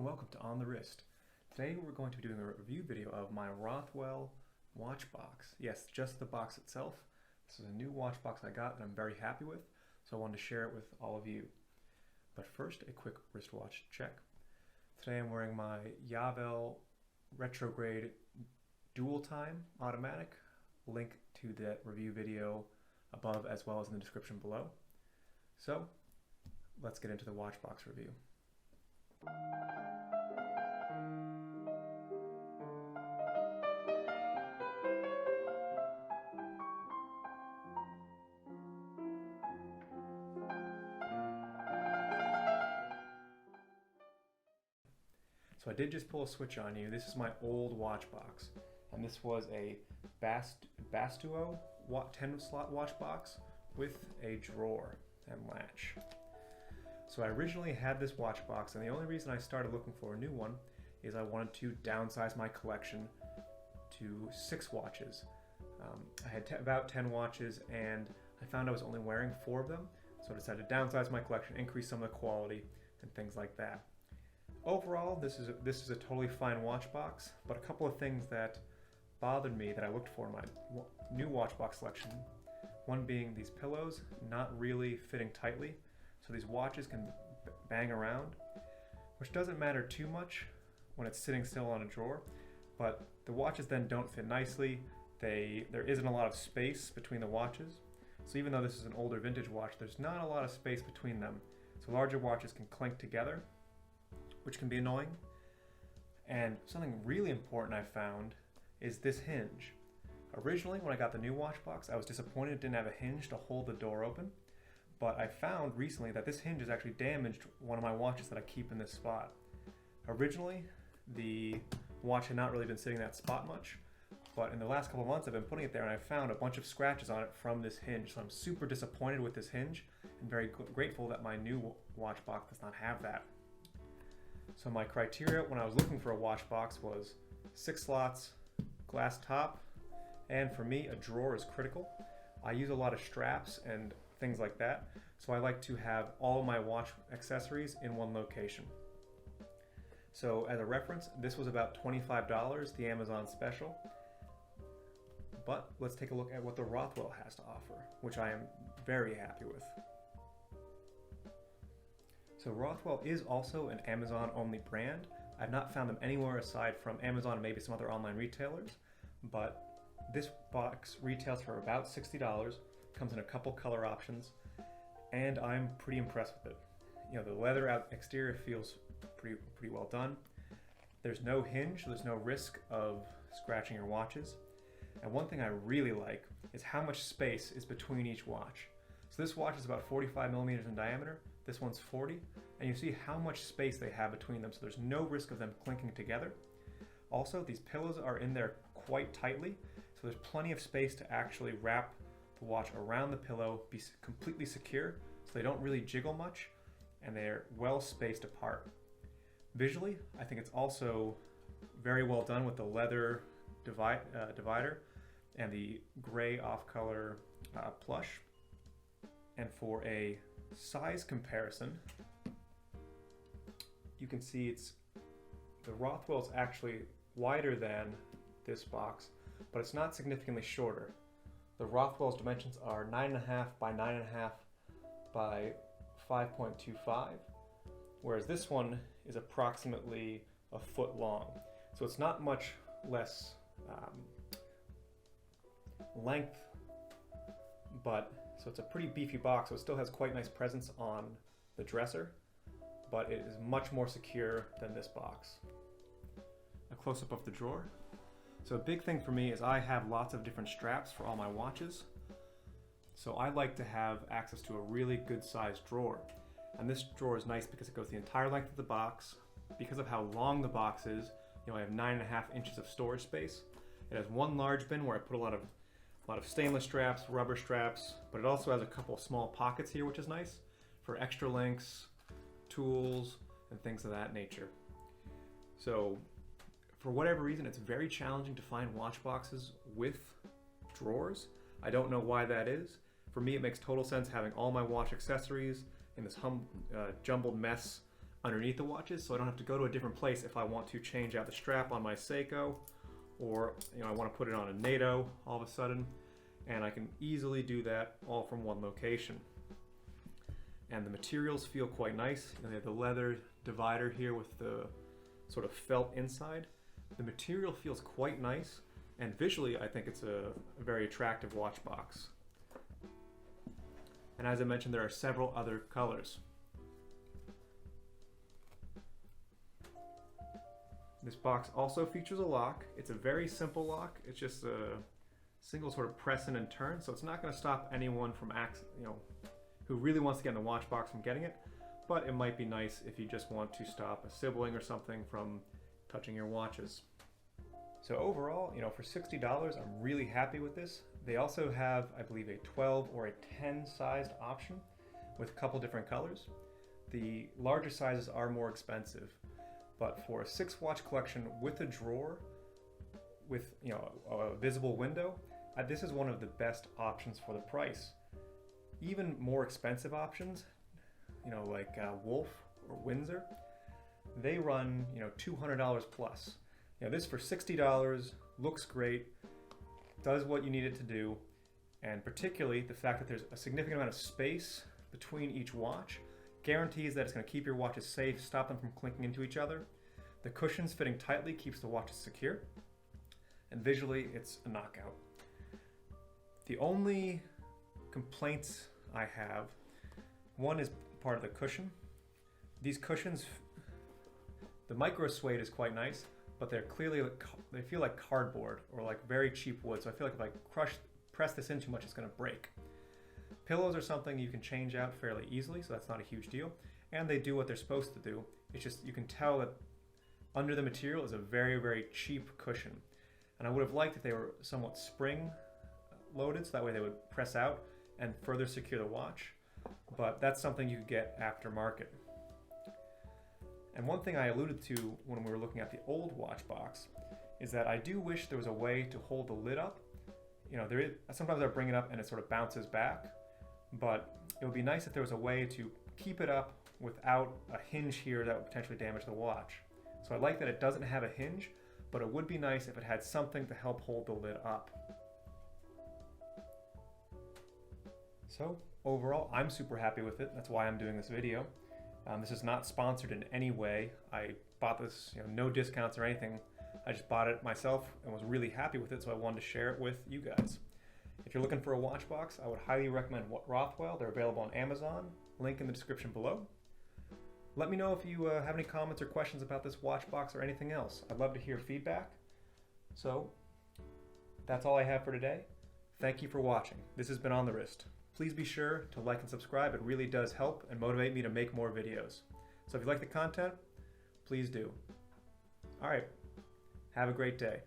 welcome to On the Wrist. Today we're going to be doing a review video of my Rothwell watch box. Yes, just the box itself. This is a new watch box I got that I'm very happy with, so I wanted to share it with all of you. But first, a quick wristwatch check. Today I'm wearing my Yavel retrograde dual time automatic. Link to that review video above as well as in the description below. So let's get into the watch box review. So I did just pull a switch on you. This is my old watch box, and this was a Bastuo 10-slot watch box with a drawer and latch. So I originally had this watch box, and the only reason I started looking for a new one is I wanted to downsize my collection to 6 watches. I had about 10 watches, and I found I was only wearing 4 of them, so I decided to downsize my collection, increase some of the quality, and things like that. Overall, this is a totally fine watch box, but a couple of things that bothered me that I looked for in my new watch box selection. One being these pillows not really fitting tightly, so these watches can bang around, which doesn't matter too much when it's sitting still on a drawer, but the watches then don't fit nicely. There isn't a lot of space between the watches, so even though this is an older vintage watch, there's not a lot of space between them, so larger watches can clink together, which can be annoying. And something really important I found is this hinge. Originally, when I got the new watch box, I was disappointed it didn't have a hinge to hold the door open, but I found recently that this hinge has actually damaged one of my watches that I keep in this spot. Originally, the watch had not really been sitting in that spot much, but in the last couple of months I've been putting it there and I found a bunch of scratches on it from this hinge, so I'm super disappointed with this hinge and very grateful that my new watch box does not have that. So my criteria when I was looking for a watch box was 6 slots, glass top, and for me a drawer is critical. I use a lot of straps and things like that, so I like to have all of my watch accessories in one location. So as a reference, this was about $25, the Amazon special, but let's take a look at what the Rothwell has to offer, which I am very happy with. So Rothwell is also an Amazon-only brand. I've not found them anywhere aside from Amazon and maybe some other online retailers, but this box retails for about $60, comes in a couple color options, and I'm pretty impressed with it. You know, the leather exterior feels pretty well done. There's no hinge, so there's no risk of scratching your watches. And one thing I really like is how much space is between each watch. So this watch is about 45 millimeters in diameter, this one's 40, and you see how much space they have between them, so there's no risk of them clinking together. Also, these pillows are in there quite tightly, so there's plenty of space to actually wrap the watch around the pillow, be completely secure, so they don't really jiggle much, and they're well spaced apart. Visually, I think it's also very well done with the leather divider and the gray off-color plush. And for a size comparison, you can see the Rothwell's actually wider than this box, but it's not significantly shorter. The Rothwell's dimensions are 9.5 by 9.5 by 5.25, whereas this one is approximately a foot long. So it's not much less length, so it's a pretty beefy box, so it still has quite nice presence on the dresser, but it is much more secure than this box. A close-up of the drawer. So a big thing for me is I have lots of different straps for all my watches, so I like to have access to a really good sized drawer. And this drawer is nice because it goes the entire length of the box. Because of how long the box is, I have 9.5 inches of storage space. It has one large bin where I put a lot of stainless straps, rubber straps, but it also has a couple of small pockets here, which is nice for extra links, tools, and things of that nature. So for whatever reason, it's very challenging to find watch boxes with drawers. I don't know why that is. For me, it makes total sense having all my watch accessories in this jumbled mess underneath the watches, so I don't have to go to a different place if I want to change out the strap on my Seiko, or I want to put it on a NATO all of a sudden, and I can easily do that all from one location. And the materials feel quite nice. They have the leather divider here with the sort of felt inside. The material feels quite nice, and visually I think it's a very attractive watch box. And as I mentioned, there are several other colors. This box also features a lock. It's a very simple lock. It's just a single sort of press in and turn, so it's not going to stop anyone from who really wants to get in the watch box from getting it, but it might be nice if you just want to stop a sibling or something from touching your watches. So overall, for $60, I'm really happy with this. They also have, I believe, a 12 or a 10 sized option with a couple different colors. The larger sizes are more expensive, but for a 6-watch collection with a drawer, with a visible window, this is one of the best options for the price. Even more expensive options, like Wolf or Windsor, they run $200 plus. This for $60 looks great, does what you need it to do, and particularly the fact that there's a significant amount of space between each watch guarantees that it's going to keep your watches safe, stop them from clinking into each other. The cushions fitting tightly keeps the watches secure, and visually it's a knockout. The only complaints I have, one is part of the cushion. These cushions, the micro suede is quite nice, but they feel like cardboard or like very cheap wood, so I feel like if I press this in too much, it's going to break. Pillows are something you can change out fairly easily, so that's not a huge deal, and they do what they're supposed to do. It's just you can tell that under the material is a very, very cheap cushion, and I would have liked if they were somewhat spring loaded, so that way they would press out and further secure the watch, but that's something you could get aftermarket. And one thing I alluded to when we were looking at the old watch box is that I do wish there was a way to hold the lid up. Sometimes I bring it up and it sort of bounces back, but it would be nice if there was a way to keep it up without a hinge here that would potentially damage the watch. So I like that it doesn't have a hinge, but it would be nice if it had something to help hold the lid up. So overall, I'm super happy with it. That's why I'm doing this video. This is not sponsored in any way. I bought this, no discounts or anything. I just bought it myself and was really happy with it, so I wanted to share it with you guys. If you're looking for a watch box, I would highly recommend Rothwell. They're available on Amazon. Link in the description below. Let me know if you have any comments or questions about this watch box or anything else. I'd love to hear feedback. So that's all I have for today. Thank you for watching. This has been On The Wrist. Please be sure to like and subscribe. It really does help and motivate me to make more videos. So if you like the content, please do. All right, have a great day.